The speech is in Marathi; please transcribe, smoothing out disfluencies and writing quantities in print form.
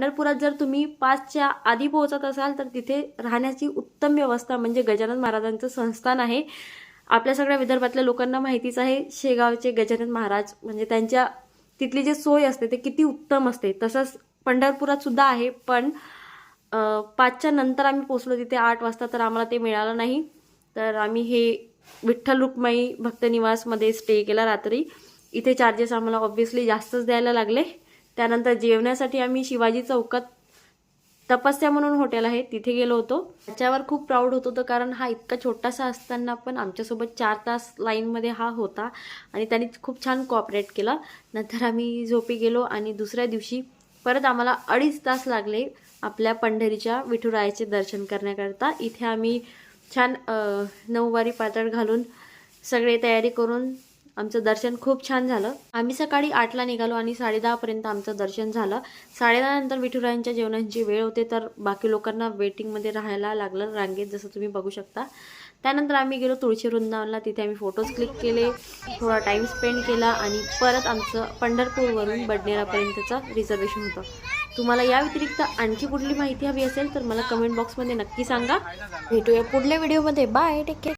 पंढरपुरात जर तुम्ही 5च्या आधी पोहोचत असाल तर तिथे राहण्याची उत्तम व्यवस्था म्हणजे गजानन महाराजांचं संस्थान आहे. आपल्या सगळ्या विदर्भातल्या लोकांना माहितीच आहे शेगावचे गजानन महाराज म्हणजे त्यांच्या तिथली जी सोय असते ते किती उत्तम असते. तसंच पंढरपुरात सुद्धा आहे, पण 5च्या नंतर आम्ही पोहोचलो तिथे 8 वाजता, तर आम्हाला ते मिळालं नाही. तर आम्ही हे विठ्ठल रुक्माई भक्त निवासमध्ये स्टे केला रात्री. इथे चार्जेस आम्हाला ऑब्व्हियसली जास्तच द्यायला लागले. त्यानंतर जेवण्यासाठी आम्ही शिवाजी चौकात तपस्या म्हणून हॉटेल आहे तिथे गेलो होतो. त्याच्यावर खूप प्राऊड होत होतं, कारण हा इतका छोटासा असताना पण आमच्यासोबत 4 तास लाईनमध्ये हा होता आणि त्यांनी खूप छान कोऑपरेट केलं. नंतर आम्ही झोपी गेलो आणि दुसऱ्या दिवशी परत आम्हाला 2.5 तास लागले आपल्या पंढरीच्या विठुरायाचे दर्शन करण्याकरता. इथे आम्ही छान नऊवारी पातळ घालून सगळे तयारी करून आमचं दर्शन खूप छान झालं. आम्ही सकाळी 8ला निघालो आणि 10:30 पर्यंत आमचं दर्शन झालं. 10:30 नंतर विठुरायांच्या जेवणाची वेळ होते, तर बाकी लोकांना वेटिंगमध्ये राहायला लागलं रांगेत, जसं तुम्ही बघू शकता. त्यानंतर आम्ही गेलो तुळशी वृंदावनला. तिथे आम्ही फोटोज क्लिक केले, थोडा टाईम स्पेंड केला आणि परत आमचं पंढरपूरवरून बडनेरापर्यंतचं रिझर्वेशन होतं. तुम्हाला या व्यतिरिक्त आणखी कुठली माहिती हवी असेल तर मला कमेंट बॉक्समध्ये नक्की सांगा. भेटूया पुढल्या व्हिडिओमध्ये. Bye, take care.